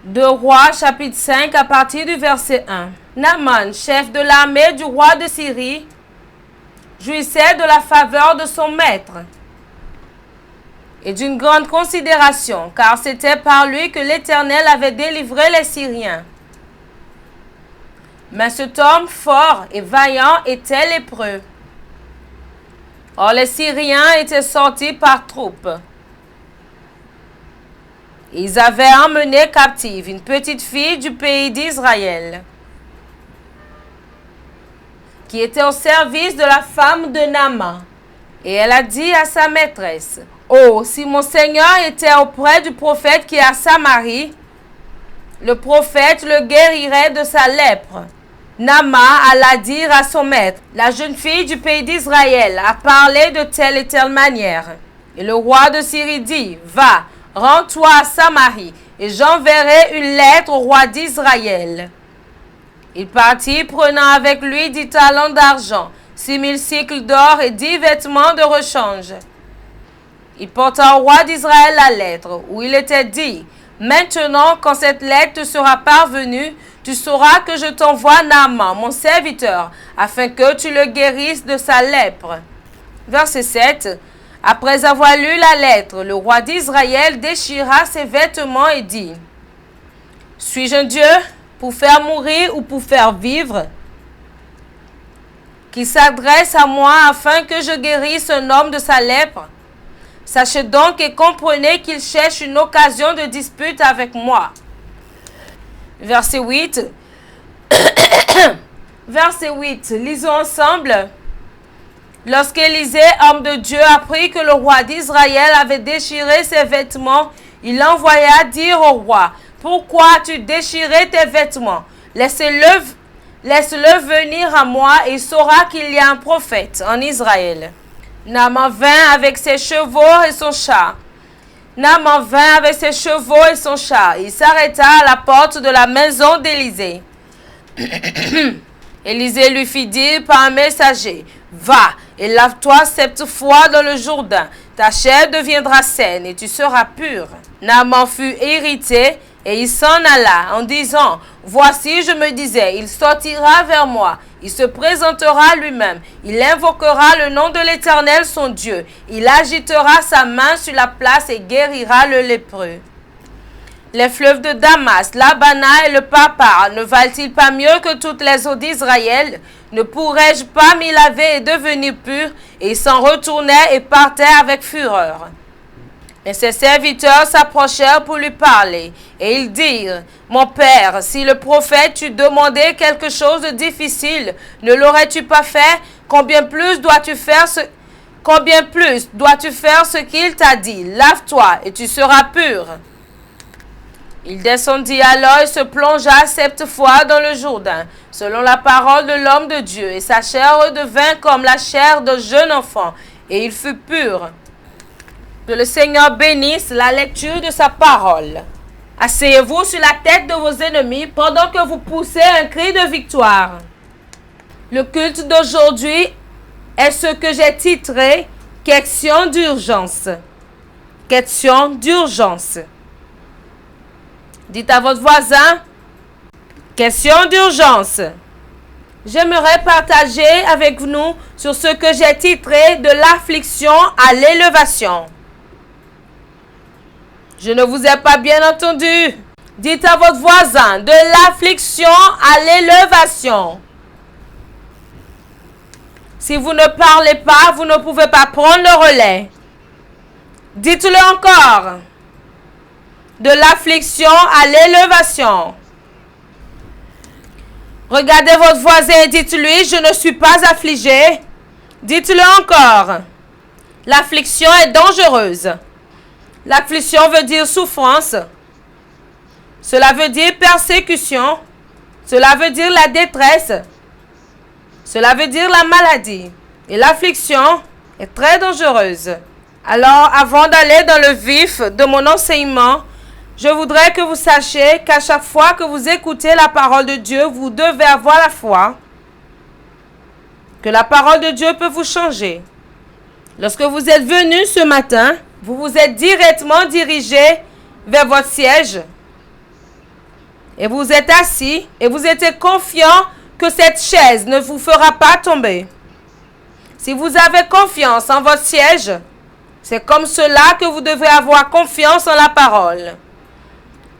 2 Rois chapitre 5 à partir du verset 1. Naaman, chef de l'armée du roi de Syrie, jouissait de la faveur de son maître et d'une grande considération, car c'était par lui que l'Éternel avait délivré les Syriens. Mais cet homme fort et vaillant était lépreux. Or les Syriens étaient sortis par troupes. Ils avaient emmené captive une petite fille du pays d'Israël, qui était au service de la femme de Naaman. Et elle a dit à sa maîtresse, « Oh, si mon Seigneur était auprès du prophète qui est à Samarie, le prophète le guérirait de sa lèpre. » Naaman alla dire à son maître, « La jeune fille du pays d'Israël a parlé de telle et telle manière. » Et le roi de Syrie dit, « Va, rends-toi à Samarie, et j'enverrai une lettre au roi d'Israël. » Il partit, prenant avec lui 10 talents d'argent, 6000 cycles d'or et 10 vêtements de rechange. Il porta au roi d'Israël la lettre, où il était dit, « Maintenant, quand cette lettre te sera parvenue, tu sauras que je t'envoie Naaman, mon serviteur, afin que tu le guérisses de sa lèpre. » Verset 7. Après avoir lu la lettre, le roi d'Israël déchira ses vêtements et dit, « Suis-je un Dieu pour faire mourir ou pour faire vivre, qui s'adresse à moi afin que je guérisse un homme de sa lèpre? Sachez donc et comprenez qu'il cherche une occasion de dispute avec moi. » Verset 8. Verset 8. Lisons ensemble. Lorsqu'Élisée, homme de Dieu, apprit que le roi d'Israël avait déchiré ses vêtements, il envoya dire au roi, « Pourquoi as-tu déchiré tes vêtements? Laisse-le venir à moi et il saura qu'il y a un prophète en Israël. » Naaman vint avec ses chevaux et son char. Naaman vint avec ses chevaux et son char. Il s'arrêta à la porte de la maison d'Élisée. Élisée lui fit dire par un messager, « Va et lave-toi 7 fois dans le Jourdain. Ta chair deviendra saine et tu seras pur. » Naaman fut irrité et il s'en alla en disant, « Voici, je me disais, il sortira vers moi. Il se présentera lui-même. Il invoquera le nom de l'Éternel son Dieu. Il agitera sa main sur la place et guérira le lépreux. Les fleuves de Damas, l'Abana et le Papar ne valent-ils pas mieux que toutes les eaux d'Israël? Ne pourrais-je pas m'y laver et devenir pur? » Et ils s'en retournaient et partaient avec fureur. Et ses serviteurs s'approchèrent pour lui parler. Et ils dirent, « Mon père, si le prophète t'eût demandé quelque chose de difficile, ne l'aurais-tu pas fait? Combien plus dois-tu faire ce qu'il t'a dit? Lave-toi et tu seras pur. » Il descendit alors et se plongea 7 fois dans le Jourdain, selon la parole de l'homme de Dieu, et sa chair redevint comme la chair d'un jeune enfant, et il fut pur. Que le Seigneur bénisse la lecture de sa parole. Asseyez-vous sur la tête de vos ennemis pendant que vous poussez un cri de victoire. Le culte d'aujourd'hui est ce que j'ai titré « Question d'urgence ». Question d'urgence. Dites à votre voisin, question d'urgence. J'aimerais partager avec nous sur ce que j'ai titré de l'affliction à l'élévation. Je ne vous ai pas bien entendu. Dites à votre voisin, de l'affliction à l'élévation. Si vous ne parlez pas, vous ne pouvez pas prendre le relais. Dites-le encore. De l'affliction à l'élévation. Regardez votre voisin et dites-lui, je ne suis pas affligé. Dites-le encore. L'affliction est dangereuse. L'affliction veut dire souffrance. Cela veut dire persécution. Cela veut dire la détresse. Cela veut dire la maladie. Et l'affliction est très dangereuse. Alors, avant d'aller dans le vif de mon enseignement, je voudrais que vous sachiez qu'à chaque fois que vous écoutez la parole de Dieu, vous devez avoir la foi que la parole de Dieu peut vous changer. Lorsque vous êtes venu ce matin, vous vous êtes directement dirigé vers votre siège. Et vous êtes assis et vous êtes confiant que cette chaise ne vous fera pas tomber. Si vous avez confiance en votre siège, c'est comme cela que vous devez avoir confiance en la parole.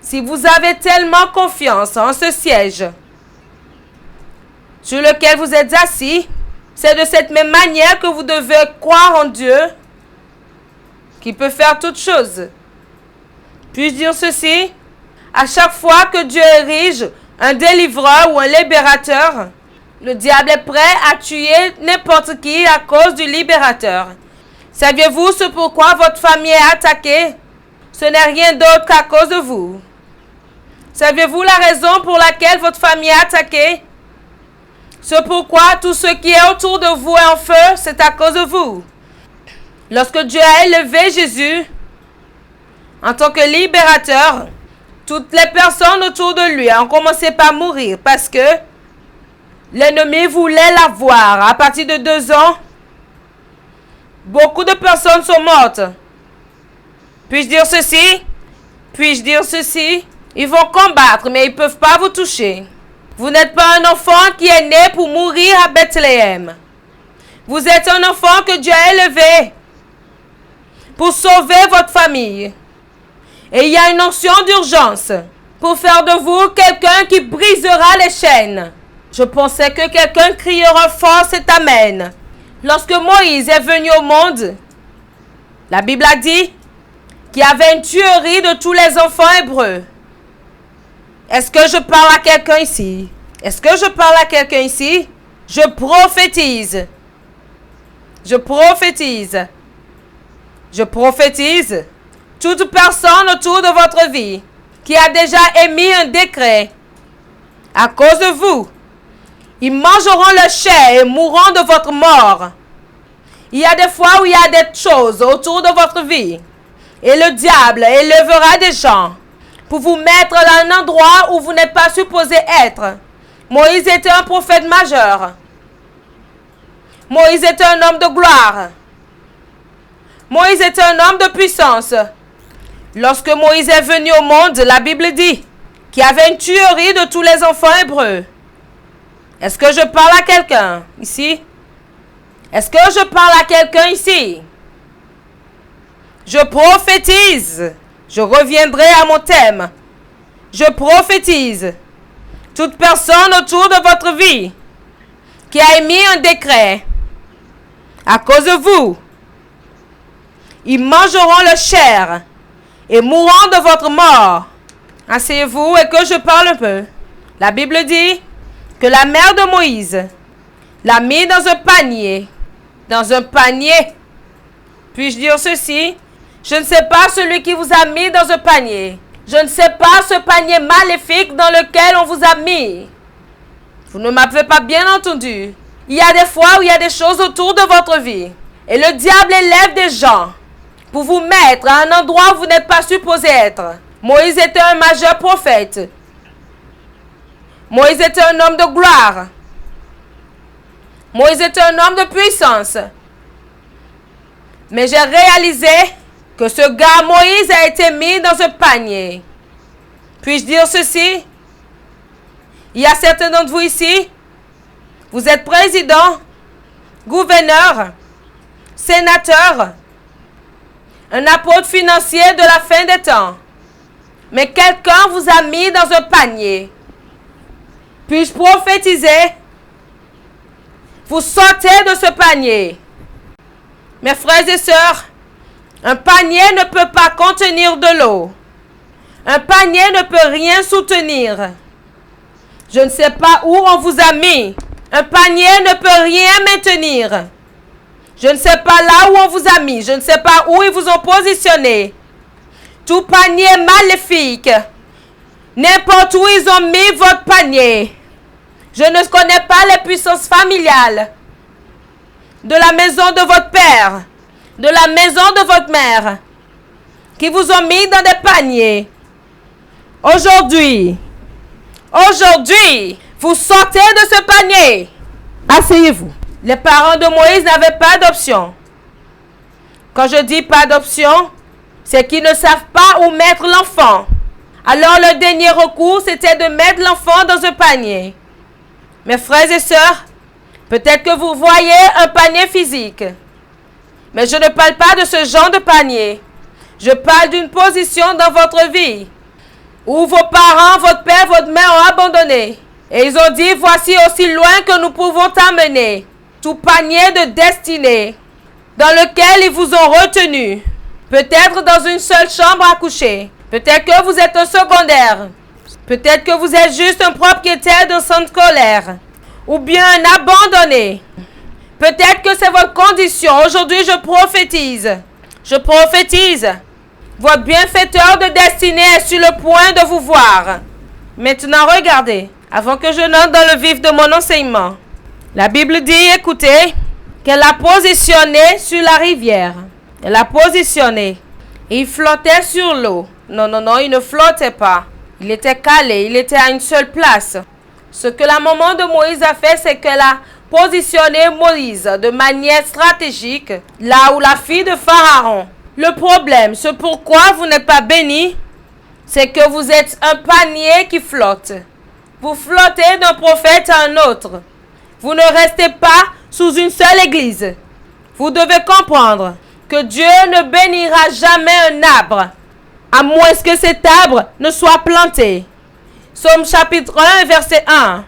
Si vous avez tellement confiance en ce siège sur lequel vous êtes assis, c'est de cette même manière que vous devez croire en Dieu qui peut faire toutes choses. Puis-je dire ceci? À chaque fois que Dieu érige un délivreur ou un libérateur, le diable est prêt à tuer n'importe qui à cause du libérateur. Saviez-vous ce pourquoi votre famille est attaquée? Ce n'est rien d'autre qu'à cause de vous. Saviez-vous la raison pour laquelle votre famille est attaquée? Ce pourquoi tout ce qui est autour de vous est en feu, c'est à cause de vous. Lorsque Dieu a élevé Jésus en tant que libérateur, toutes les personnes autour de lui ont commencé par mourir parce que l'ennemi voulait l'avoir. À partir de 2 ans, beaucoup de personnes sont mortes. Puis-je dire ceci? Puis-je dire ceci? Ils vont combattre, mais ils ne peuvent pas vous toucher. Vous n'êtes pas un enfant qui est né pour mourir à Bethléem. Vous êtes un enfant que Dieu a élevé pour sauver votre famille. Et il y a une notion d'urgence pour faire de vous quelqu'un qui brisera les chaînes. Je pensais que quelqu'un criera fort cet amen. Lorsque Moïse est venu au monde, la Bible a dit qu'il y avait une tuerie de tous les enfants hébreux. Est-ce que je parle à quelqu'un ici? Est-ce que je parle à quelqu'un ici? Je prophétise. Je prophétise. Je prophétise. Toute personne autour de votre vie qui a déjà émis un décret à cause de vous, ils mangeront le chair et mourront de votre mort. Il y a des fois où il y a des choses autour de votre vie et le diable élèvera des gens pour vous mettre dans un endroit où vous n'êtes pas supposé être. Moïse était un prophète majeur. Moïse était un homme de gloire. Moïse était un homme de puissance. Lorsque Moïse est venu au monde, la Bible dit qu'il y avait une tuerie de tous les enfants hébreux. Est-ce que je parle à quelqu'un ici? Est-ce que je parle à quelqu'un ici? Je prophétise. Je reviendrai à mon thème. Je prophétise. Toute personne autour de votre vie qui a émis un décret à cause de vous, ils mangeront le chair et mourront de votre mort. Asseyez-vous et que je parle un peu. La Bible dit que la mère de Moïse l'a mis dans un panier. Dans un panier. Puis-je dire ceci? Je ne sais pas celui qui vous a mis dans un panier. Je ne sais pas ce panier maléfique dans lequel on vous a mis. Vous ne m'avez pas bien entendu. Il y a des fois où il y a des choses autour de votre vie. Et le diable élève des gens pour vous mettre à un endroit où vous n'êtes pas supposé être. Moïse était un majeur prophète. Moïse était un homme de gloire. Moïse était un homme de puissance. Mais j'ai réalisé que ce gars Moïse a été mis dans un panier. Puis-je dire ceci? Il y a certains d'entre vous ici, vous êtes président, gouverneur, sénateur, un apôtre financier de la fin des temps. Mais quelqu'un vous a mis dans un panier. Puis-je prophétiser? Vous sortez de ce panier. Mes frères et sœurs, un panier ne peut pas contenir de l'eau. Un panier ne peut rien soutenir. Je ne sais pas où on vous a mis. Un panier ne peut rien maintenir. Je ne sais pas là où on vous a mis. Je ne sais pas où ils vous ont positionné. Tout panier maléfique. N'importe où ils ont mis votre panier. Je ne connais pas les puissances familiales de la maison de votre père, de la maison de votre mère, qui vous ont mis dans des paniers. Aujourd'hui, vous sortez de ce panier. Asseyez-vous. Les parents de Moïse n'avaient pas d'option. Quand je dis pas d'option, c'est qu'ils ne savent pas où mettre l'enfant. Alors le dernier recours, c'était de mettre l'enfant dans un panier. Mes frères et sœurs, peut-être que vous voyez un panier physique. Mais je ne parle pas de ce genre de panier. Je parle d'une position dans votre vie où vos parents, votre père, votre mère ont abandonné. Et ils ont dit, voici aussi loin que nous pouvons t'amener. Tout panier de destinée dans lequel ils vous ont retenu. Peut-être dans une seule chambre à coucher. Peut-être que vous êtes un secondaire. Peut-être que vous êtes juste un propriétaire d'un centre scolaire. Ou bien un abandonné. Peut-être que c'est votre condition. Aujourd'hui, je prophétise. Je prophétise. Votre bienfaiteur de destinée est sur le point de vous voir. Maintenant, regardez. Avant que je n'entre dans le vif de mon enseignement. La Bible dit, écoutez, qu'elle l'a positionné sur la rivière. Elle l'a positionné. Et il flottait sur l'eau. Non, il ne flottait pas. Il était calé, il était à une seule place. Ce que la maman de Moïse a fait, c'est qu'elle a positionné Moïse de manière stratégique, là où la fille de Pharaon. Le problème, ce pourquoi vous n'êtes pas béni, c'est que vous êtes un panier qui flotte. Vous flottez d'un prophète à un autre. Vous ne restez pas sous une seule église. Vous devez comprendre que Dieu ne bénira jamais un arbre, à moins que cet arbre ne soit planté. Psaume chapitre 1, verset 1.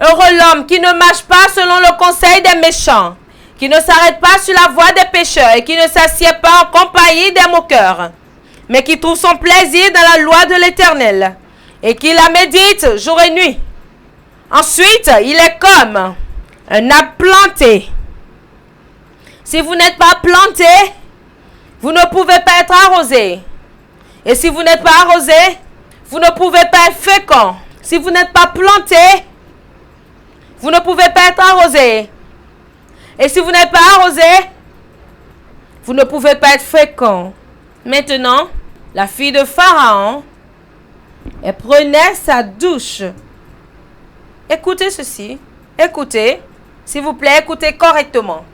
Heureux l'homme qui ne marche pas selon le conseil des méchants, qui ne s'arrête pas sur la voie des pécheurs et qui ne s'assied pas en compagnie des moqueurs, mais qui trouve son plaisir dans la loi de l'Éternel et qui la médite jour et nuit. Ensuite, il est comme un arbre planté. Si vous n'êtes pas planté, vous ne pouvez pas être arrosé. Et si vous n'êtes pas arrosé, vous ne pouvez pas être fécond. Si vous n'êtes pas planté, vous ne pouvez pas être arrosé. Et si vous n'êtes pas arrosé, vous ne pouvez pas être fécond. Maintenant, la fille de Pharaon, elle prenait sa douche. Écoutez ceci. Écoutez. S'il vous plaît, écoutez correctement.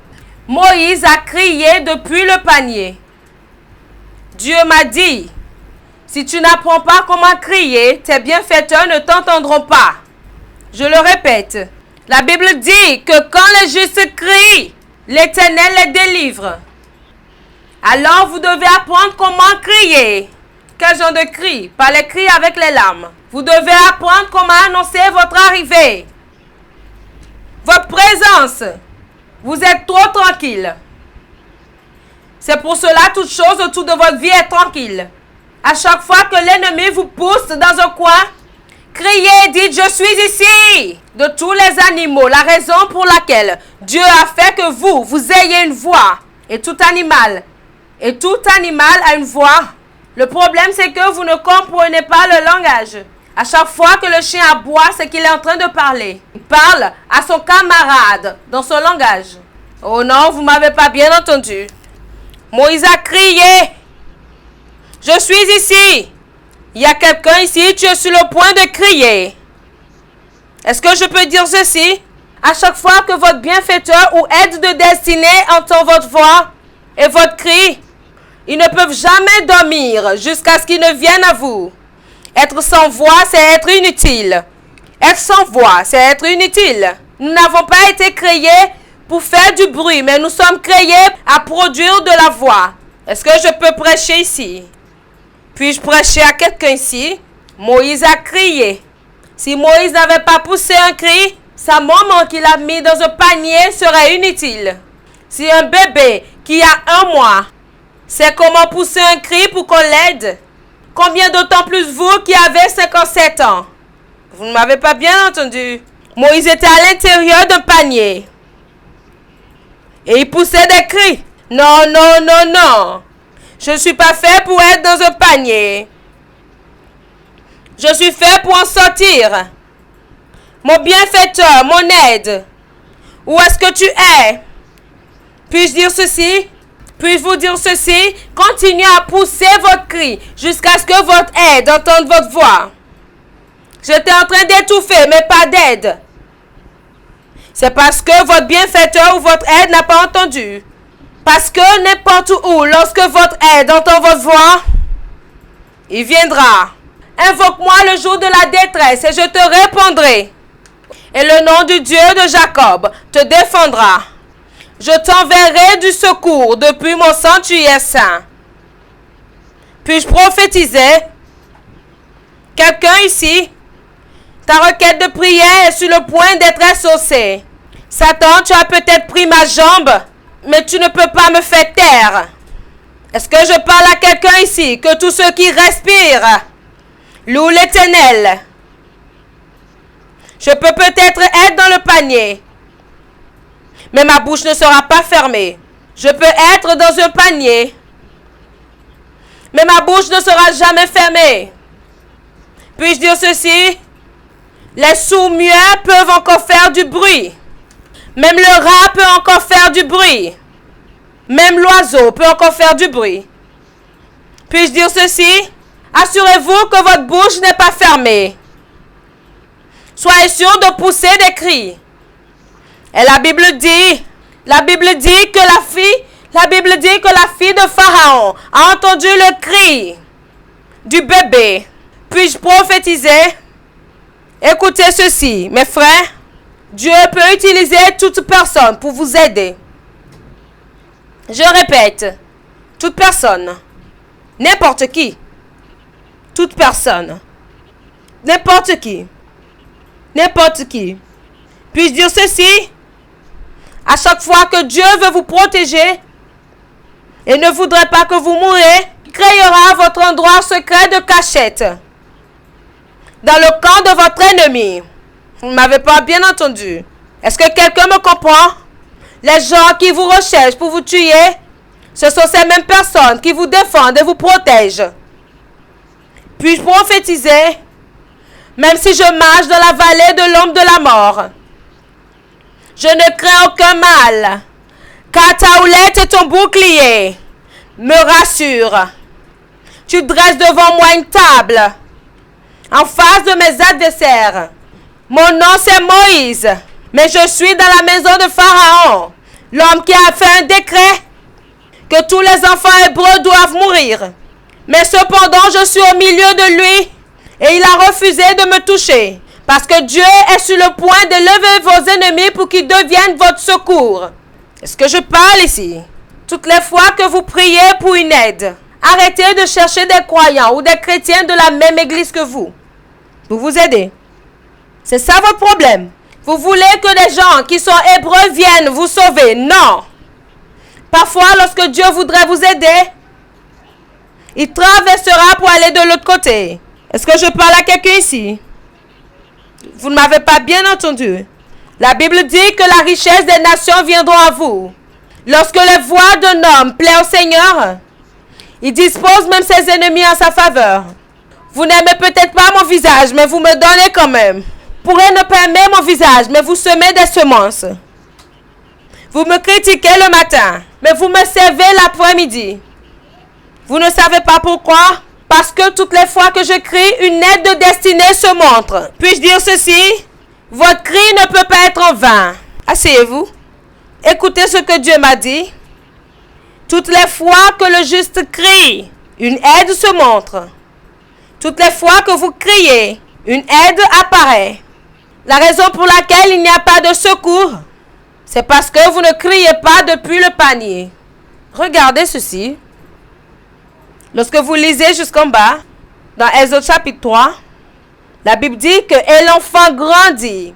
Moïse a crié depuis le panier. Dieu m'a dit, si tu n'apprends pas comment crier, tes bienfaiteurs ne t'entendront pas. Je le répète. La Bible dit que quand les justes crient, l'Éternel les délivre. Alors vous devez apprendre comment crier. Quel genre de cri? Pas les cris avec les larmes. Vous devez apprendre comment annoncer votre arrivée. Votre présence. Vous êtes trop tranquille. C'est pour cela toute chose autour de votre vie est tranquille. À chaque fois que l'ennemi vous pousse dans un coin, criez, dites, je suis ici. De tous les animaux, la raison pour laquelle Dieu a fait que vous ayez une voix. Et tout animal a une voix. Le problème, c'est que vous ne comprenez pas le langage. À chaque fois que le chien aboie, c'est qu'il est en train de parler. Il parle à son camarade dans son langage. Oh non, vous ne m'avez pas bien entendu. Moïse a crié. Je suis ici. Il y a quelqu'un ici, tu es sur le point de crier. Est-ce que je peux dire ceci? À chaque fois que votre bienfaiteur ou aide de destinée entend votre voix et votre cri, ils ne peuvent jamais dormir jusqu'à ce qu'ils ne viennent à vous. Être sans voix, c'est être inutile. Être sans voix, c'est être inutile. Nous n'avons pas été créés pour faire du bruit, mais nous sommes créés à produire de la voix. Est-ce que je peux prêcher ici? Puis-je prêcher à quelqu'un ici? Moïse a crié. Si Moïse n'avait pas poussé un cri, sa maman qui l'a mis dans un panier serait inutile. Si un bébé qui a 1 mois sait comment pousser un cri pour qu'on l'aide, combien d'autant plus vous qui avez 57 ans? Vous ne m'avez pas bien entendu. Moïse était à l'intérieur d'un panier. Et il poussait des cris. Non, non, non, non. Je ne suis pas fait pour être dans un panier. Je suis fait pour en sortir. Mon bienfaiteur, mon aide. Où est-ce que tu es? Puis-je dire ceci? Puis-je vous dire ceci? Continuez à pousser votre cri jusqu'à ce que votre aide entende votre voix. J'étais en train d'étouffer, mais pas d'aide. C'est parce que votre bienfaiteur ou votre aide n'a pas entendu. Parce que n'importe où, lorsque votre aide entend votre voix, il viendra. Invoque-moi le jour de la détresse et je te répondrai. Et le nom du Dieu de Jacob te défendra. Je t'enverrai du secours depuis mon sanctuaire saint. Puis-je prophétiser? Quelqu'un ici? Ta requête de prière est sur le point d'être exaucée. Satan, tu as peut-être pris ma jambe, mais tu ne peux pas me faire taire. Est-ce que je parle à quelqu'un ici? Que tous ceux qui respirent louent l'Éternel. Je peux peut-être être dans le panier, mais ma bouche ne sera pas fermée. Je peux être dans un panier, mais ma bouche ne sera jamais fermée. Puis-je dire ceci? Les sourds-muets peuvent encore faire du bruit. Même le rat peut encore faire du bruit. Même l'oiseau peut encore faire du bruit. Puis-je dire ceci? Assurez-vous que votre bouche n'est pas fermée. Soyez sûr de pousser des cris. Et la Bible dit que la fille de Pharaon a entendu le cri du bébé. Puis-je prophétiser? Écoutez ceci, mes frères. Dieu peut utiliser toute personne pour vous aider. Je répète, toute personne, n'importe qui, toute personne, n'importe qui. Puis-je dire ceci? À chaque fois que Dieu veut vous protéger et ne voudrait pas que vous mouriez, il créera votre endroit secret de cachette dans le camp de votre ennemi. Vous ne m'avez pas bien entendu. Est-ce que quelqu'un me comprend? Les gens qui vous recherchent pour vous tuer, ce sont ces mêmes personnes qui vous défendent et vous protègent. Puis-je prophétiser? Même si je marche dans la vallée de l'ombre de la mort, je ne crains aucun mal, car ta houlette et ton bouclier me rassurent. Tu dresses devant moi une table en face de mes adversaires. Mon nom c'est Moïse, mais je suis dans la maison de Pharaon, l'homme qui a fait un décret que tous les enfants hébreux doivent mourir. Mais cependant, je suis au milieu de lui et il a refusé de me toucher, parce que Dieu est sur le point de lever vos ennemis pour qu'ils deviennent votre secours. Est-ce que je parle ici? Toutes les fois que vous priez pour une aide, arrêtez de chercher des croyants ou des chrétiens de la même église que vous pour vous aider. C'est ça votre problème. Vous voulez que des gens qui sont hébreux viennent vous sauver. Non. Parfois, lorsque Dieu voudrait vous aider, il traversera pour aller de l'autre côté. Est-ce que je parle à quelqu'un ici? Vous ne m'avez pas bien entendu. La Bible dit que la richesse des nations viendront à vous. Lorsque les voies d'un homme plaît au Seigneur, il dispose même ses ennemis en sa faveur. Vous n'aimez peut-être pas mon visage, mais vous me donnez quand même. Vous pourrez ne pas aimer mon visage, mais vous semez des semences. Vous me critiquez le matin, mais vous me servez l'après-midi. Vous ne savez pas pourquoi? Parce que toutes les fois que je crie, une aide de destinée se montre. Puis-je dire ceci? Votre cri ne peut pas être en vain. Asseyez-vous. Écoutez ce que Dieu m'a dit. Toutes les fois que le juste crie, une aide se montre. Toutes les fois que vous criez, une aide apparaît. La raison pour laquelle il n'y a pas de secours, c'est parce que vous ne criez pas depuis le panier. Regardez ceci. Lorsque vous lisez jusqu'en bas, dans Exode chapitre 3, la Bible dit que et l'enfant grandit.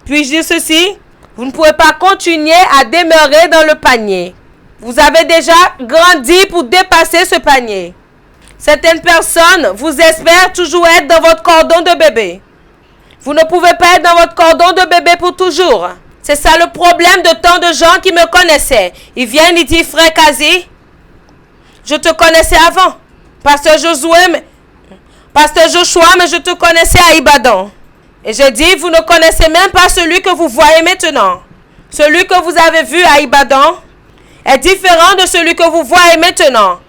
Puis-je dire ceci? Vous ne pouvez pas continuer à demeurer dans le panier. Vous avez déjà grandi pour dépasser ce panier. Certaines personnes vous espèrent toujours être dans votre cordon de bébé. Vous ne pouvez pas être dans votre cordon de bébé pour toujours. C'est ça le problème de tant de gens qui me connaissaient. Ils viennent, ils disent, frère Kazi, je te connaissais avant. Pasteur Joshua, mais je te connaissais à Ibadan. Et j'ai dit, vous ne connaissez même pas celui que vous voyez maintenant. Celui que vous avez vu à Ibadan est différent de celui que vous voyez maintenant.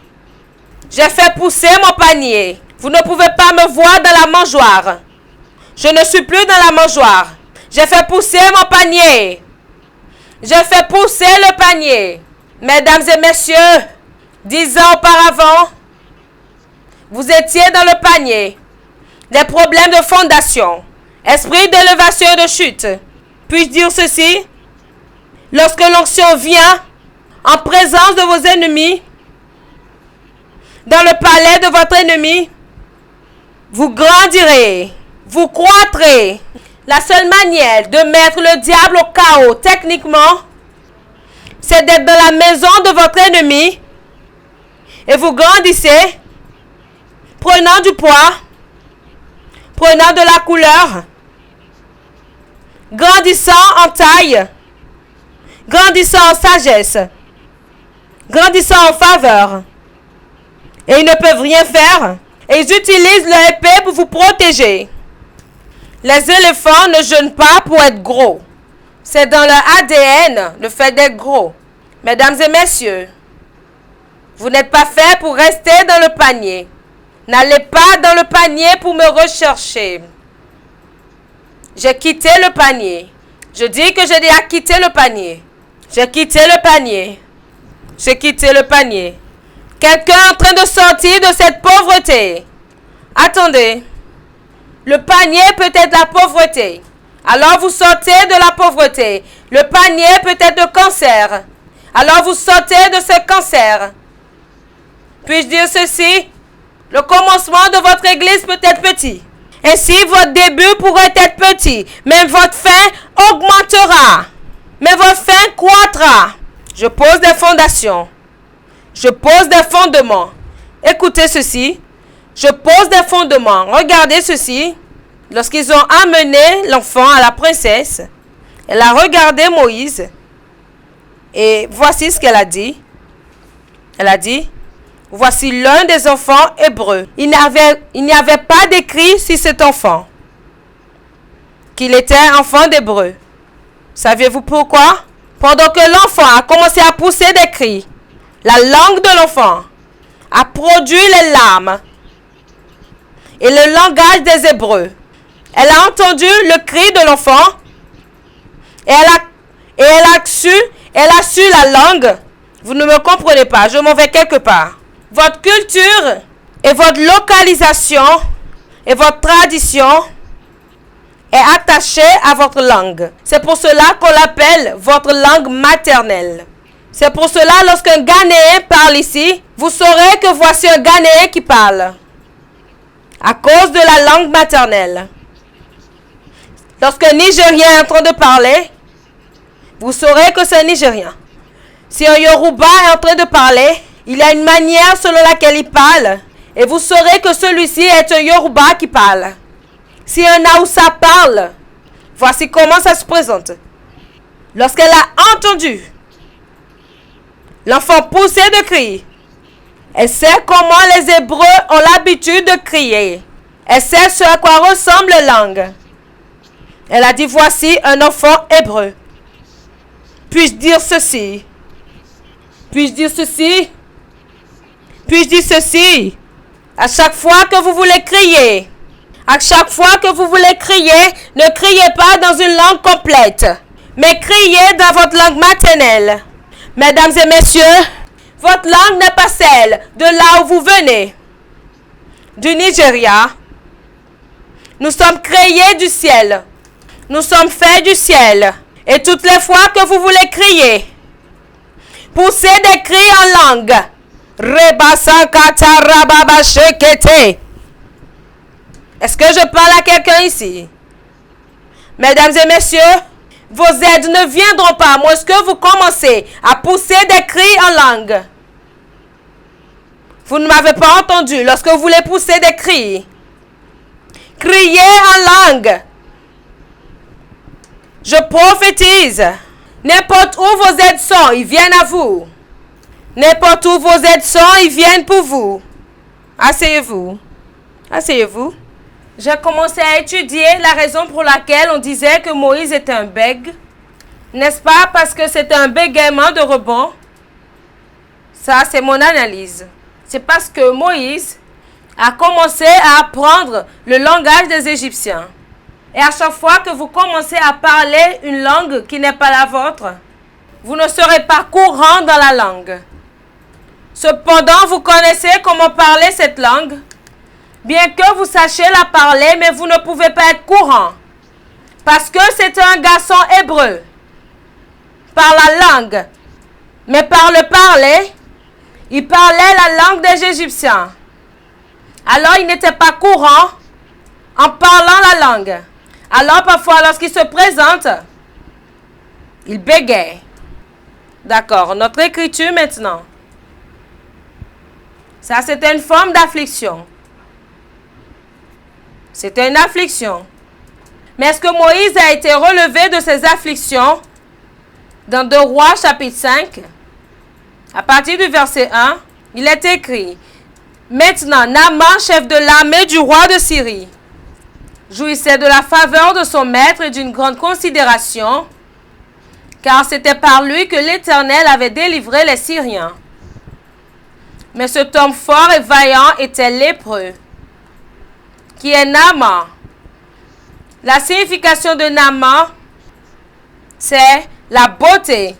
J'ai fait pousser mon panier. Vous ne pouvez pas me voir dans la mangeoire. Je ne suis plus dans la mangeoire. J'ai fait pousser mon panier. J'ai fait pousser le panier. Mesdames et messieurs, 10 ans auparavant, vous étiez dans le panier. des problèmes de fondation, esprit d'élévation et de chute. Puis-je dire ceci? Lorsque l'onction vient en présence de vos ennemis, dans le palais de votre ennemi, vous grandirez, vous croîtrez. La seule manière de mettre le diable au chaos techniquement, c'est d'être dans la maison de votre ennemi et vous grandissez, prenant du poids, prenant de la couleur, grandissant en taille, grandissant en sagesse, grandissant en faveur. Et ils ne peuvent rien faire. Et ils utilisent leur épée pour vous protéger. Les éléphants ne jeûnent pas pour être gros. C'est dans leur ADN le fait d'être gros. Mesdames et messieurs, vous n'êtes pas faits pour rester dans le panier. N'allez pas dans le panier pour me rechercher. J'ai quitté le panier. Je dis que j'ai déjà quitté le panier. J'ai quitté le panier. J'ai quitté le panier. Quelqu'un est en train de sortir de cette pauvreté. Attendez. Le panier peut être la pauvreté. Alors vous sortez de la pauvreté. Le panier peut être le cancer. Alors vous sortez de ce cancer. Puis-je dire ceci? Le commencement de votre église peut être petit. Ainsi, votre début pourrait être petit. Mais votre fin augmentera. Mais votre fin croîtra. Je pose des fondations. Je pose des fondements. Écoutez ceci. Je pose des fondements. Regardez ceci. Lorsqu'ils ont amené l'enfant à la princesse, elle a regardé Moïse. Et voici ce qu'elle a dit. Elle a dit, voici l'un des enfants hébreux. Il n'y avait pas d'écrit sur cet enfant qu'il était enfant d'hébreu. Saviez-vous pourquoi? Pendant que l'enfant a commencé à pousser des cris, la langue de l'enfant a produit les larmes et le langage des Hébreux. Elle a entendu le cri de l'enfant et elle a su la langue. Vous ne me comprenez pas, je m'en vais quelque part. Votre culture et votre localisation et votre tradition est attachée à votre langue. C'est pour cela qu'on l'appelle votre langue maternelle. C'est pour cela, lorsqu'un Ghanéen parle ici, vous saurez que voici un Ghanéen qui parle. À cause de la langue maternelle. Lorsqu'un Nigérien est en train de parler, vous saurez que c'est un Nigérien. Si un Yoruba est en train de parler, il y a une manière selon laquelle il parle. Et vous saurez que celui-ci est un Yoruba qui parle. Si un Haoussa parle, voici comment ça se présente. Lorsqu'elle a entendu l'enfant pousser de cris, elle sait comment les Hébreux ont l'habitude de crier. Elle sait ce à quoi ressemble la langue. Elle a dit, voici un enfant hébreu. Puis-je dire ceci? Puis-je dire ceci? Puis-je dire ceci? À chaque fois que vous voulez crier, à chaque fois que vous voulez crier, ne criez pas dans une langue complète, mais criez dans votre langue maternelle. Mesdames et messieurs, votre langue n'est pas celle de là où vous venez, du Nigeria. Nous sommes créés du ciel. Nous sommes faits du ciel. Et toutes les fois que vous voulez crier, poussez des cris en langue. Est-ce que je parle à quelqu'un ici? Mesdames et messieurs, vos aides ne viendront pas à moins que vous commencez à pousser des cris en langue. Vous ne m'avez pas entendu lorsque vous voulez pousser des cris. Criez en langue. Je prophétise. N'importe où vos aides sont, ils viennent à vous. N'importe où vos aides sont, ils viennent pour vous. Asseyez-vous. Asseyez-vous. J'ai commencé à étudier la raison pour laquelle on disait que Moïse était un bègue. N'est-ce pas parce que c'était un bégaiement de rebond? Ça, c'est mon analyse. C'est parce que Moïse a commencé à apprendre le langage des Égyptiens. Et à chaque fois que vous commencez à parler une langue qui n'est pas la vôtre, vous ne serez pas courant dans la langue. Cependant, vous connaissez comment parler cette langue. Bien que vous sachiez la parler, mais vous ne pouvez pas être courant. Parce que c'était un garçon hébreu. Par la langue. Mais par le parler, il parlait la langue des Égyptiens. Alors il n'était pas courant en parlant la langue. Alors parfois lorsqu'il se présente, il bégaye. D'accord, notre écriture maintenant. Ça c'était une forme d'affliction. C'était une affliction. Mais est-ce que Moïse a été relevé de ses afflictions? Dans 2 Rois chapitre 5, à partir du verset 1, il est écrit: Maintenant, Naaman, chef de l'armée du roi de Syrie, jouissait de la faveur de son maître et d'une grande considération, car c'était par lui que l'Éternel avait délivré les Syriens. Mais cet homme fort et vaillant était lépreux, qui est Naaman. La signification de Naaman, c'est la beauté,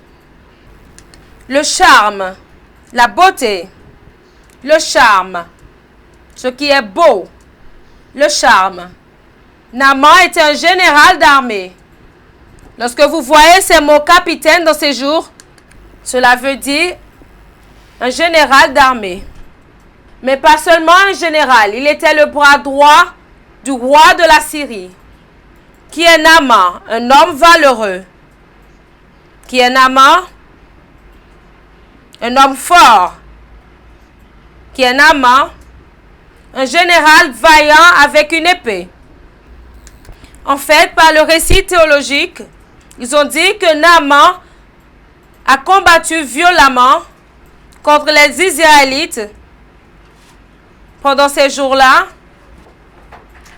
le charme, la beauté, le charme, ce qui est beau, le charme. Naaman était un général d'armée. Lorsque vous voyez ces mots capitaine dans ces jours, cela veut dire un général d'armée. Mais pas seulement un général, il était le bras droit du roi de la Syrie. Qui est Naaman, un homme valeureux. Qui est Naaman, un homme fort. Qui est Naaman, un général vaillant avec une épée. En fait, par le récit théologique, ils ont dit que Naaman a combattu violemment contre les Israélites pendant ces jours-là.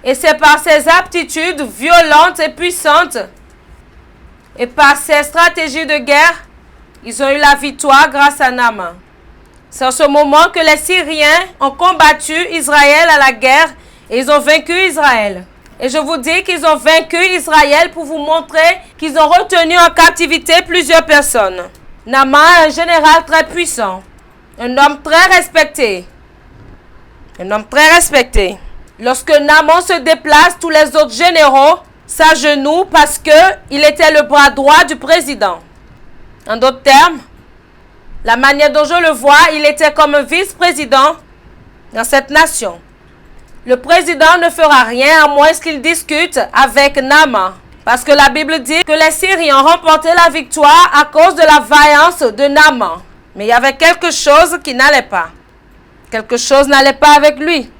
Et c'est par ses aptitudes violentes et puissantes et par ses stratégies de guerre, ils ont eu la victoire grâce à Naaman. C'est en ce moment que les Syriens ont combattu Israël à la guerre et ils ont vaincu Israël. Et je vous dis qu'ils ont vaincu Israël pour vous montrer qu'ils ont retenu en captivité plusieurs personnes. Naaman est un général très puissant, un homme très respecté. Un homme très respecté. Lorsque Naaman se déplace, tous les autres généraux s'agenouillent parce qu'il était le bras droit du président. En d'autres termes, la manière dont je le vois, il était comme un vice-président dans cette nation. Le président ne fera rien à moins qu'il discute avec Naaman. Parce que la Bible dit que les Syriens ont remporté la victoire à cause de la vaillance de Naaman. Mais il y avait quelque chose qui n'allait pas. Quelque chose n'allait pas avec lui.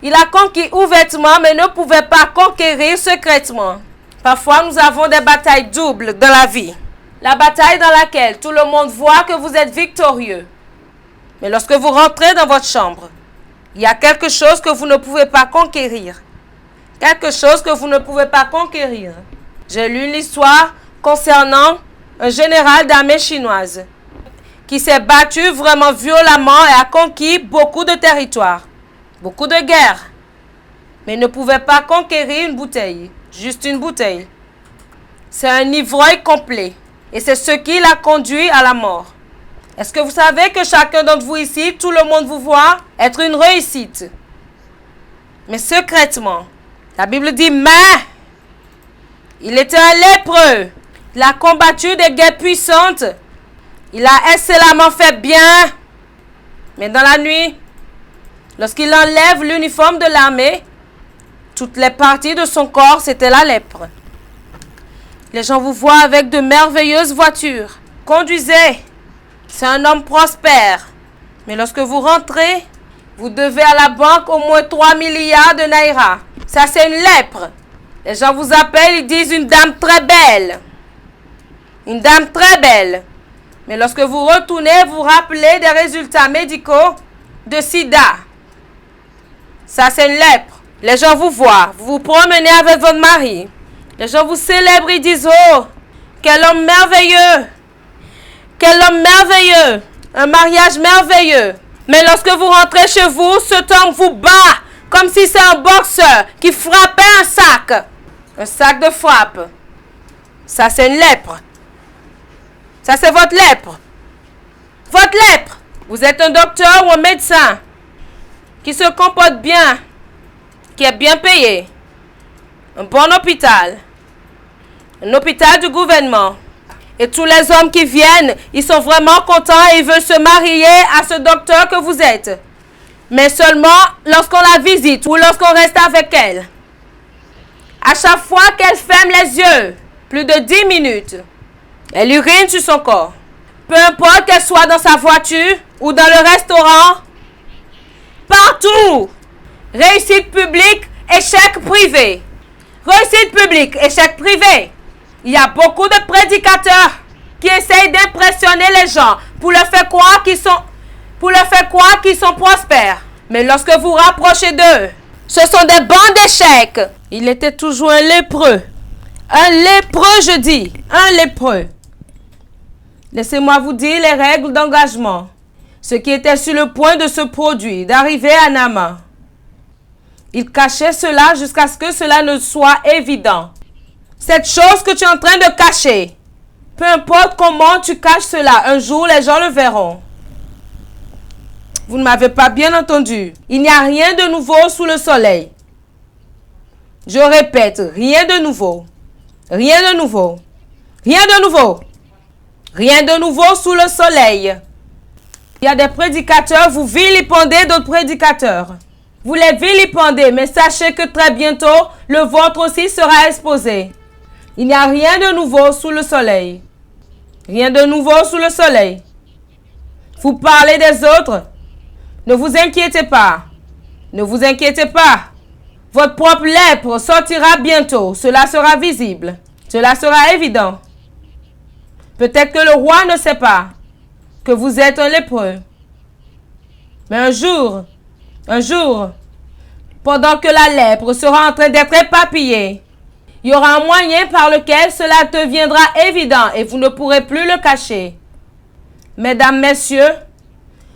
Il a conquis ouvertement, mais ne pouvait pas conquérir secrètement. Parfois, nous avons des batailles doubles dans la vie. La bataille dans laquelle tout le monde voit que vous êtes victorieux. Mais lorsque vous rentrez dans votre chambre, il y a quelque chose que vous ne pouvez pas conquérir. Quelque chose que vous ne pouvez pas conquérir. J'ai lu l'histoire concernant un général d'armée chinoise qui s'est battu vraiment violemment et a conquis beaucoup de territoires, beaucoup de guerres, mais ne pouvait pas conquérir une bouteille, juste une bouteille. C'est un ivrogne complet et c'est ce qui l'a conduit à la mort. Est-ce que vous savez que chacun d'entre vous ici, tout le monde vous voit être une réussite? Mais secrètement, la Bible dit, mais il était un lépreux. Il a combattu des guerres puissantes. Il a excellemment fait bien. Mais dans la nuit, lorsqu'il enlève l'uniforme de l'armée, toutes les parties de son corps, c'était la lèpre. Les gens vous voient avec de merveilleuses voitures. Conduisez. C'est un homme prospère. Mais lorsque vous rentrez, vous devez à la banque au moins 3 milliards de naira. Ça, c'est une lèpre. Les gens vous appellent, ils disent une dame très belle. Une dame très belle. Mais lorsque vous retournez, vous rappelez des résultats médicaux de sida. Ça, c'est une lèpre. Les gens vous voient. Vous vous promenez avec votre mari. Les gens vous célèbrent, ils disent, oh, quel homme merveilleux. Quel homme merveilleux. Un mariage merveilleux. Mais lorsque vous rentrez chez vous, cet homme vous bat comme si c'est un boxeur qui frappait un sac. Un sac de frappe. Ça, c'est une lèpre. Ça, c'est votre lèpre. Votre lèpre. Vous êtes un docteur ou un médecin qui se comporte bien, qui est bien payé. Un bon hôpital. Un hôpital du gouvernement. Et tous les hommes qui viennent, ils sont vraiment contents et ils veulent se marier à ce docteur que vous êtes. Mais seulement lorsqu'on la visite ou lorsqu'on reste avec elle. À chaque fois qu'elle ferme les yeux, plus de 10 minutes, elle urine sur son corps. Peu importe qu'elle soit dans sa voiture ou dans le restaurant, partout. Réussite publique, échec privé. Réussite publique, échec privé. Il y a beaucoup de prédicateurs qui essayent d'impressionner les gens pour leur faire croire qu'ils sont prospères. Mais lorsque vous rapprochez d'eux, ce sont des bancs d'échecs. Il était toujours un lépreux. Un lépreux, je dis. Un lépreux. Laissez-moi vous dire les règles d'engagement. Ce qui était sur le point de se produire, d'arriver à Naaman. Il cachait cela jusqu'à ce que cela ne soit évident. Cette chose que tu es en train de cacher, peu importe comment tu caches cela, un jour les gens le verront. Vous ne m'avez pas bien entendu. Il n'y a rien de nouveau sous le soleil. Je répète, rien de nouveau. Rien de nouveau. Rien de nouveau. Rien de nouveau sous le soleil. Il y a des prédicateurs, vous vilipendez d'autres prédicateurs. Vous les vilipendez, mais sachez que très bientôt, le vôtre aussi sera exposé. Il n'y a rien de nouveau sous le soleil. Rien de nouveau sous le soleil. Vous parlez des autres. Ne vous inquiétez pas. Ne vous inquiétez pas. Votre propre lèpre sortira bientôt. Cela sera visible. Cela sera évident. Peut-être que le roi ne sait pas que vous êtes un lépreux. Mais un jour, pendant que la lèpre sera en train d'être éparpillée, il y aura un moyen par lequel cela deviendra évident et vous ne pourrez plus le cacher. Mesdames, messieurs,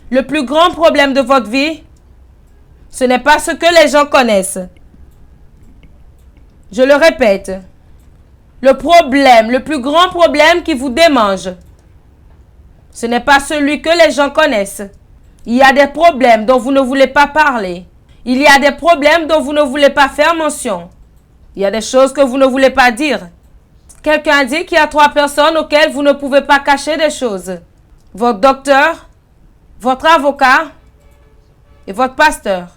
le plus grand problème de votre vie, ce n'est pas ce que les gens connaissent. Je le répète. Le plus grand problème qui vous démange, ce n'est pas celui que les gens connaissent. Il y a des problèmes dont vous ne voulez pas parler. Il y a des problèmes dont vous ne voulez pas faire mention. Il y a des choses que vous ne voulez pas dire. Quelqu'un a dit qu'il y a 3 personnes auxquelles vous ne pouvez pas cacher des choses. Votre docteur, votre avocat et votre pasteur.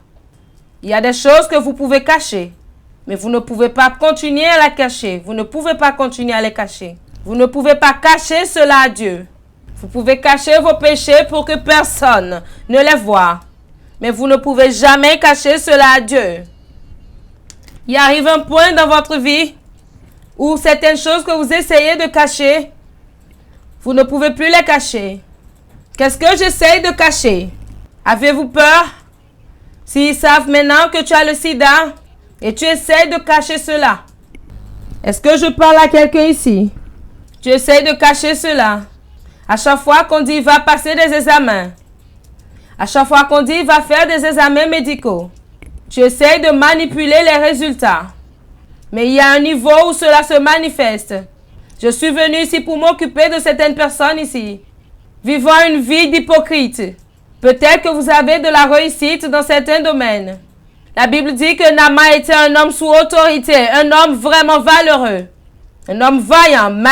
Il y a des choses que vous pouvez cacher. Mais vous ne pouvez pas continuer à la cacher. Vous ne pouvez pas continuer à les cacher. Vous ne pouvez pas cacher cela à Dieu. Vous pouvez cacher vos péchés pour que personne ne les voie. Mais vous ne pouvez jamais cacher cela à Dieu. Il arrive un point dans votre vie où certaines choses que vous essayez de cacher, vous ne pouvez plus les cacher. Qu'est-ce que j'essaye de cacher? Avez-vous peur? S'ils savent maintenant que tu as le sida et tu essayes de cacher cela. Est-ce que je parle à quelqu'un ici? Tu essayes de cacher cela. À chaque fois qu'on dit va passer des examens. À chaque fois qu'on dit va faire des examens médicaux. Tu essayes de manipuler les résultats. Mais il y a un niveau où cela se manifeste. Je suis venu ici pour m'occuper de certaines personnes ici, vivant une vie d'hypocrite. Peut-être que vous avez de la réussite dans certains domaines. La Bible dit que Naaman était un homme sous autorité, un homme vraiment valeureux, un homme vaillant. Mais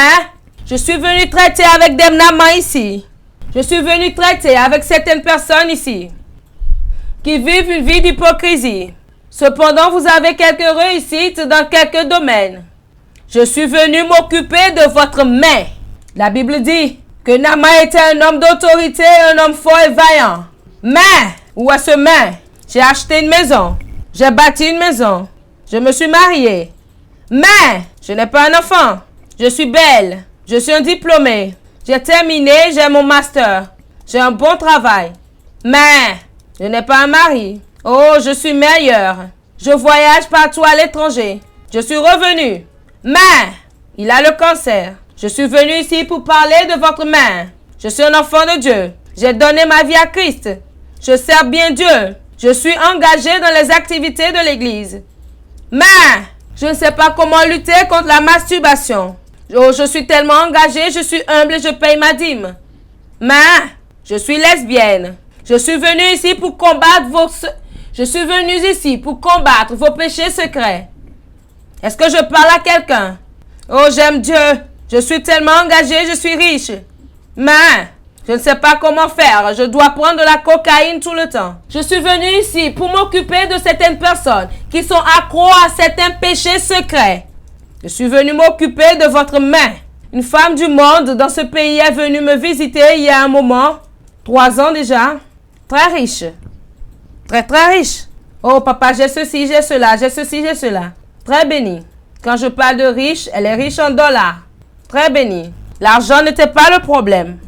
je suis venu traiter avec des Naaman ici. Je suis venu traiter avec certaines personnes ici qui vivent une vie d'hypocrisie. Cependant, vous avez quelques réussites dans quelques domaines. Je suis venu m'occuper de votre main. La Bible dit que Naaman était un homme d'autorité, un homme fort et vaillant. Mais, où est ce mais? J'ai acheté une maison. J'ai bâti une maison. Je me suis mariée. Mais, je n'ai pas un enfant. Je suis belle. Je suis un diplômé. J'ai terminé, j'ai mon master. J'ai un bon travail. Mais, je n'ai pas un mari. Oh, je suis meilleure. Je voyage partout à l'étranger. Je suis revenue. Mais, il a le cancer. Je suis venu ici pour parler de votre main. Je suis un enfant de Dieu. J'ai donné ma vie à Christ. Je sers bien Dieu. Je suis engagé dans les activités de l'église. Mais, je ne sais pas comment lutter contre la masturbation. Oh, je suis tellement engagé, je suis humble et je paye ma dîme. Mais, je suis lesbienne. Je suis venue ici pour combattre Je suis venu ici pour combattre vos péchés secrets. Est-ce que je parle à quelqu'un? Oh, j'aime Dieu. Je suis tellement engagé, je suis riche. Mais je ne sais pas comment faire. Je dois prendre de la cocaïne tout le temps. Je suis venu ici pour m'occuper de certaines personnes qui sont accros à certains péchés secrets. Je suis venu m'occuper de votre main. Une femme du monde dans ce pays est venue me visiter il y a un moment. 3 ans déjà. Très riche. Très riche. Oh papa, j'ai ceci, j'ai cela, j'ai ceci, j'ai cela. Très bénie. Quand je parle de riche, elle est riche en dollars. Très bénie. L'argent n'était pas le problème.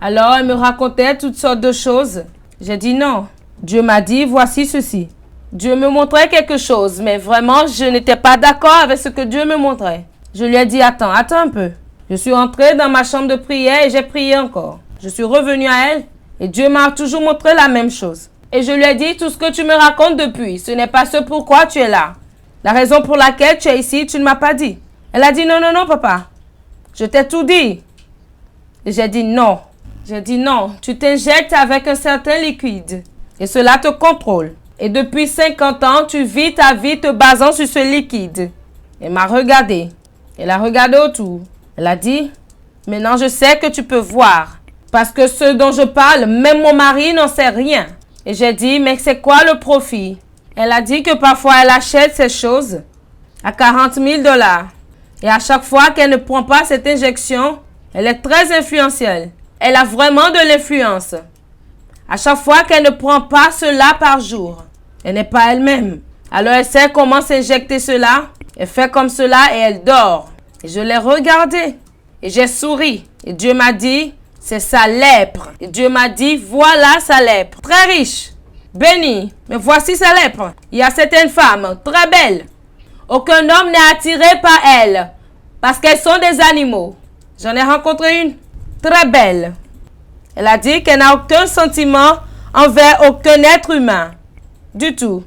Alors elle me racontait toutes sortes de choses. J'ai dit non. Dieu m'a dit voici ceci. Dieu me montrait quelque chose, mais vraiment je n'étais pas d'accord avec ce que Dieu me montrait. Je lui ai dit attends un peu. Je suis entrée dans ma chambre de prière et j'ai prié encore. Je suis revenue à elle et Dieu m'a toujours montré la même chose. Et je lui ai dit tout ce que tu me racontes depuis, ce n'est pas ce pourquoi tu es là. La raison pour laquelle tu es ici, tu ne m'as pas dit. Elle a dit non papa. Je t'ai tout dit. Et j'ai dit non. J'ai dit non, tu t'injectes avec un certain liquide et cela te contrôle. Et depuis 50 ans, tu vis ta vie te basant sur ce liquide. Elle m'a regardé. Elle a regardé autour. Elle a dit, maintenant je sais que tu peux voir. Parce que ce dont je parle, même mon mari n'en sait rien. Et j'ai dit, mais c'est quoi le profit? Elle a dit que parfois elle achète ces choses à 40 000 $. Et à chaque fois qu'elle ne prend pas cette injection, elle est très influentielle. Elle a vraiment de l'influence. À chaque fois qu'elle ne prend pas cela par jour, elle n'est pas elle-même. Alors elle sait comment s'injecter cela. Elle fait comme cela et elle dort. Et je l'ai regardée. Et j'ai souri. Et Dieu m'a dit, c'est sa lèpre. Et Dieu m'a dit, voilà sa lèpre. Très riche. Bénie. Mais voici sa lèpre. Il y a certaines femmes très belles. Aucun homme n'est attiré par elles. Parce qu'elles sont des animaux. J'en ai rencontré une. Très belle. Elle a dit qu'elle n'a aucun sentiment envers aucun être humain. Du tout.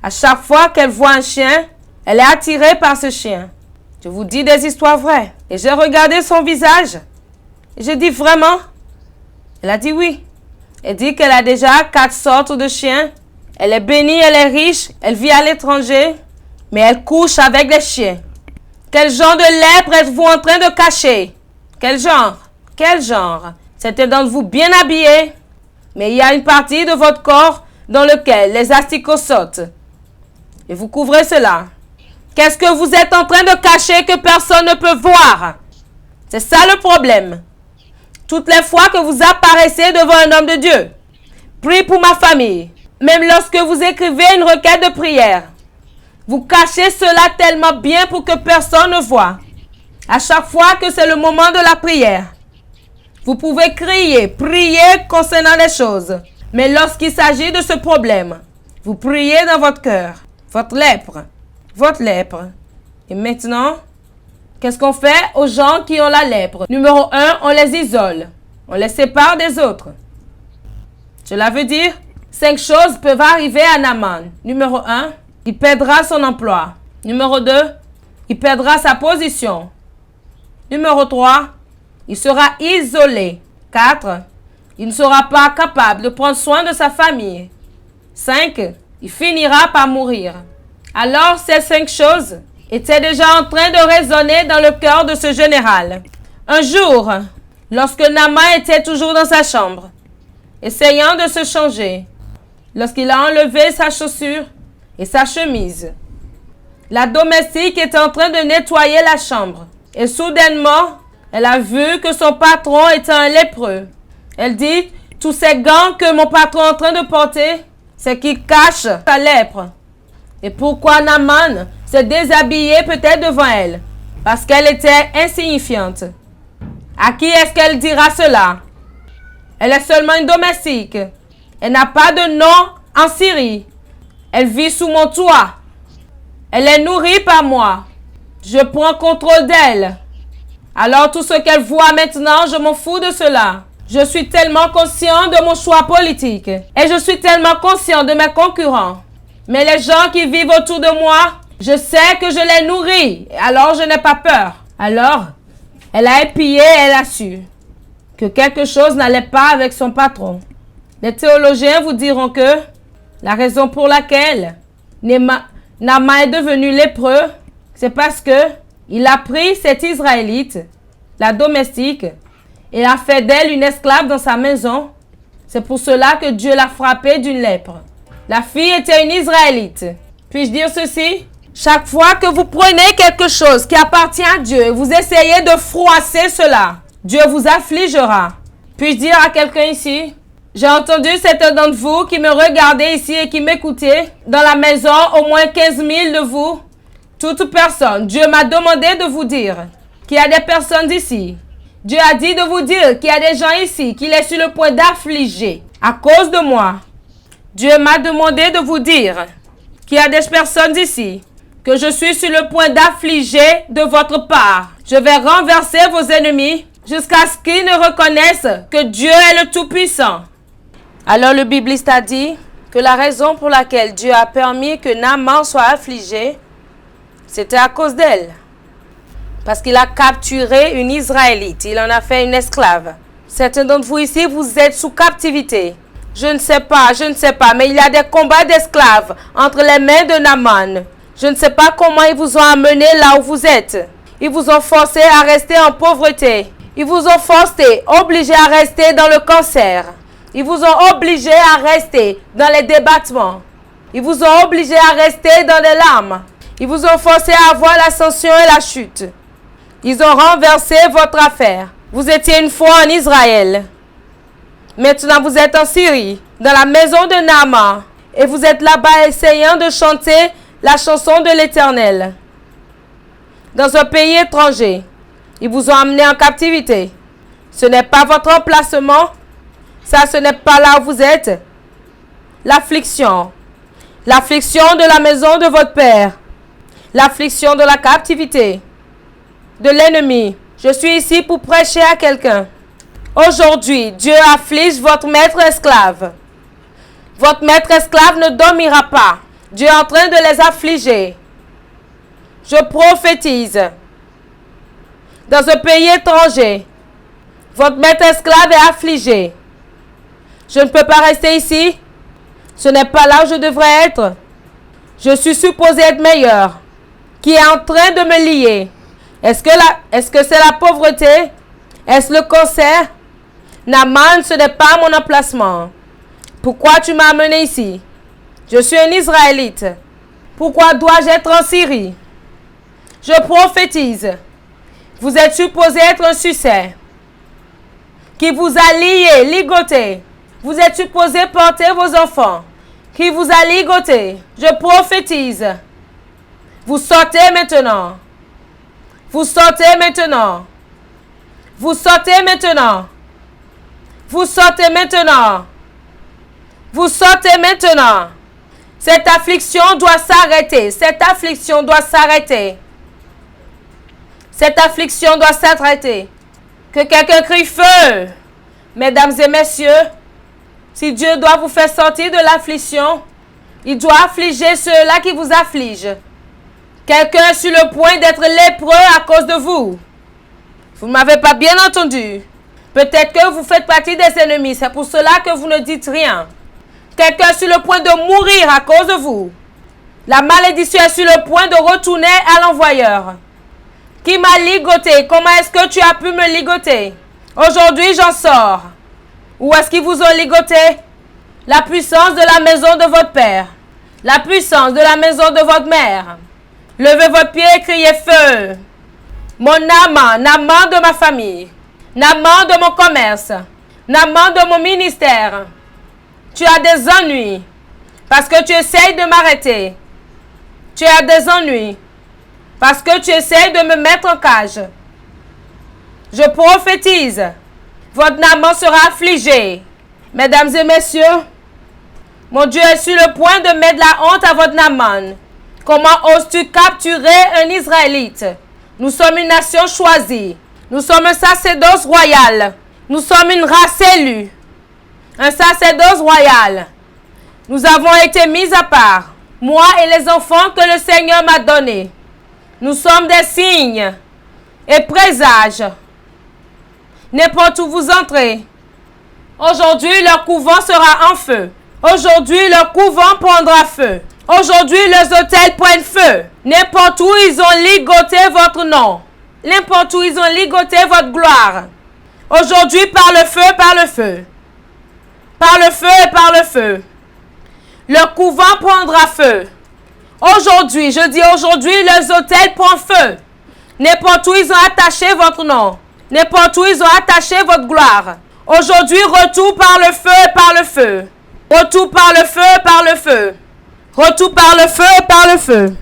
À chaque fois qu'elle voit un chien, elle est attirée par ce chien. Je vous dis des histoires vraies. Et j'ai regardé son visage. Et j'ai dit vraiment? Elle a dit oui. Elle dit qu'elle a déjà 4 sortes de chiens. Elle est bénie, elle est riche. Elle vit à l'étranger. Mais elle couche avec les chiens. Quel genre de lèpre êtes-vous en train de cacher? Quel genre? Quel genre? Certains d'entre vous bien habillés. Mais il y a une partie de votre corps dans lequel les asticots sautent. Et vous couvrez cela. Qu'est-ce que vous êtes en train de cacher que personne ne peut voir? C'est ça le problème. Toutes les fois que vous apparaissez devant un homme de Dieu, prie pour ma famille. Même lorsque vous écrivez une requête de prière, vous cachez cela tellement bien pour que personne ne voit. À chaque fois que c'est le moment de la prière, vous pouvez crier, prier concernant les choses. Mais lorsqu'il s'agit de ce problème, vous priez dans votre cœur. Votre lèpre. Et maintenant, qu'est-ce qu'on fait aux gens qui ont la lèpre? Numéro 1, on les isole. On les sépare des autres. Cela veut dire, 5 choses peuvent arriver à Naaman. Numéro 1, il perdra son emploi. Numéro 2, il perdra sa position. Numéro 3, il sera isolé. 4, il ne sera pas capable de prendre soin de sa famille. 5, il finira par mourir. Alors ces 5 choses étaient déjà en train de résonner dans le cœur de ce général. Un jour, lorsque Naaman était toujours dans sa chambre, essayant de se changer, lorsqu'il a enlevé sa chaussure et sa chemise, la domestique était en train de nettoyer la chambre. Et soudainement, elle a vu que son patron était un lépreux. Elle dit, tous ces gants que mon patron est en train de porter, c'est qu'il cache sa lèpre. Et pourquoi Naaman s'est déshabillé peut-être devant elle? Parce qu'elle était insignifiante. À qui est-ce qu'elle dira cela? Elle est seulement une domestique. Elle n'a pas de nom en Syrie. Elle vit sous mon toit. Elle est nourrie par moi. Je prends contrôle d'elle. Alors tout ce qu'elle voit maintenant, je m'en fous de cela. Je suis tellement conscient de mon choix politique. Et je suis tellement conscient de mes concurrents. Mais les gens qui vivent autour de moi, je sais que je les nourris. Alors je n'ai pas peur. Alors, elle a épié et elle a su que quelque chose n'allait pas avec son patron. Les théologiens vous diront que La raison pour laquelle Naaman est devenu lépreux, c'est parce que il a pris cette Israélite, la domestique, et a fait d'elle une esclave dans sa maison. C'est pour cela que Dieu l'a frappée d'une lèpre. La fille était une Israélite. Puis-je dire ceci? Chaque fois que vous prenez quelque chose qui appartient à Dieu et vous essayez de froisser cela, Dieu vous affligera. Puis-je dire à quelqu'un ici? J'ai entendu certains d'entre vous qui me regardaient ici et qui m'écoutaient. Dans la maison, au moins 15 000 de vous, toute personne. Dieu m'a demandé de vous dire qu'il y a des personnes ici. Dieu a dit de vous dire qu'il y a des gens ici qu'il est sur le point d'affliger à cause de moi. Dieu m'a demandé de vous dire qu'il y a des personnes ici que je suis sur le point d'affliger de votre part. Je vais renverser vos ennemis jusqu'à ce qu'ils ne reconnaissent que Dieu est le Tout-Puissant. Alors le bibliste a dit que la raison pour laquelle Dieu a permis que Naaman soit affligé, c'était à cause d'elle. Parce qu'il a capturé une Israélite. Il en a fait une esclave. Certains d'entre vous ici, vous êtes sous captivité. Je ne sais pas, mais il y a des combats d'esclaves entre les mains de Naaman. Je ne sais pas comment ils vous ont amené là où vous êtes. Ils vous ont forcé à rester en pauvreté. Ils vous ont forcé, obligé à rester dans le cancer. Ils vous ont obligé à rester dans les débattements. Ils vous ont obligé à rester dans les larmes. Ils vous ont forcé à avoir l'ascension et la chute. Ils ont renversé votre affaire. Vous étiez une fois en Israël. Maintenant, vous êtes en Syrie, dans la maison de Naaman. Et vous êtes là-bas essayant de chanter la chanson de l'Éternel. Dans un pays étranger, ils vous ont amené en captivité. Ce n'est pas votre emplacement. Ça, ce n'est pas là où vous êtes. L'affliction. L'affliction de la maison de votre père. L'affliction de la captivité. De l'ennemi. Je suis ici pour prêcher à quelqu'un. Aujourd'hui, Dieu afflige votre maître esclave. Votre maître esclave ne dormira pas. Dieu est en train de les affliger. Je prophétise. Dans un pays étranger, votre maître esclave est affligé. Je ne peux pas rester ici. Ce n'est pas là où je devrais être. Je suis supposé être meilleur. Qui est en train de me lier? Est-ce que c'est la pauvreté? Est-ce le cancer? Naaman, ce n'est pas mon emplacement. Pourquoi tu m'as amené ici? Je suis un Israélite. Pourquoi dois-je être en Syrie? Je prophétise. Vous êtes supposé être un succès qui vous a lié, ligoté. Vous êtes supposé porter vos enfants qui vous a ligoté. Je prophétise. Vous sortez maintenant. Vous sortez maintenant. Vous sortez maintenant. Vous sortez maintenant. Vous sortez maintenant. Cette affliction doit s'arrêter. Cette affliction doit s'arrêter. Cette affliction doit s'arrêter. Que quelqu'un crie feu. Mesdames et messieurs, si Dieu doit vous faire sortir de l'affliction, il doit affliger ceux-là qui vous affligent. Quelqu'un est sur le point d'être lépreux à cause de vous. Vous ne m'avez pas bien entendu. Peut-être que vous faites partie des ennemis. C'est pour cela que vous ne dites rien. Quelqu'un est sur le point de mourir à cause de vous. La malédiction est sur le point de retourner à l'envoyeur. Qui m'a ligoté? Comment est-ce que tu as pu me ligoter? Aujourd'hui, j'en sors. Où est-ce qu'ils vous ont ligoté? La puissance de la maison de votre père. La puissance de la maison de votre mère. Levez votre pied et criez feu. Mon Naaman, Naaman de ma famille. Naaman de mon commerce. Naaman de mon ministère. Tu as des ennuis. Parce que tu essayes de m'arrêter. Tu as des ennuis. Parce que tu essayes de me mettre en cage. Je prophétise. Votre Naaman sera affligé. Mesdames et messieurs, mon Dieu est sur le point de mettre la honte à votre Naaman. Comment oses-tu capturer un Israélite? Nous sommes une nation choisie. Nous sommes un sacerdoce royal. Nous sommes une race élue. Un sacerdoce royal. Nous avons été mis à part. Moi et les enfants que le Seigneur m'a donnés. Nous sommes des signes et présages. N'importe où vous entrez. Aujourd'hui, leur couvent sera en feu. Aujourd'hui, le couvent prendra feu. Aujourd'hui, les hôtels prennent feu. N'importe où ils ont ligoté votre nom. N'importe où ils ont ligoté votre gloire. Aujourd'hui, par le feu, par le feu. Par le feu et par le feu. Le couvent prendra feu. Aujourd'hui, je dis aujourd'hui, les hôtels prennent feu. N'importe où ils ont attaché votre nom. N'importe où ils ont attaché votre gloire. Aujourd'hui, retour par le feu et par le feu. Retour par le feu et par le feu. Retour par le feu et par le feu.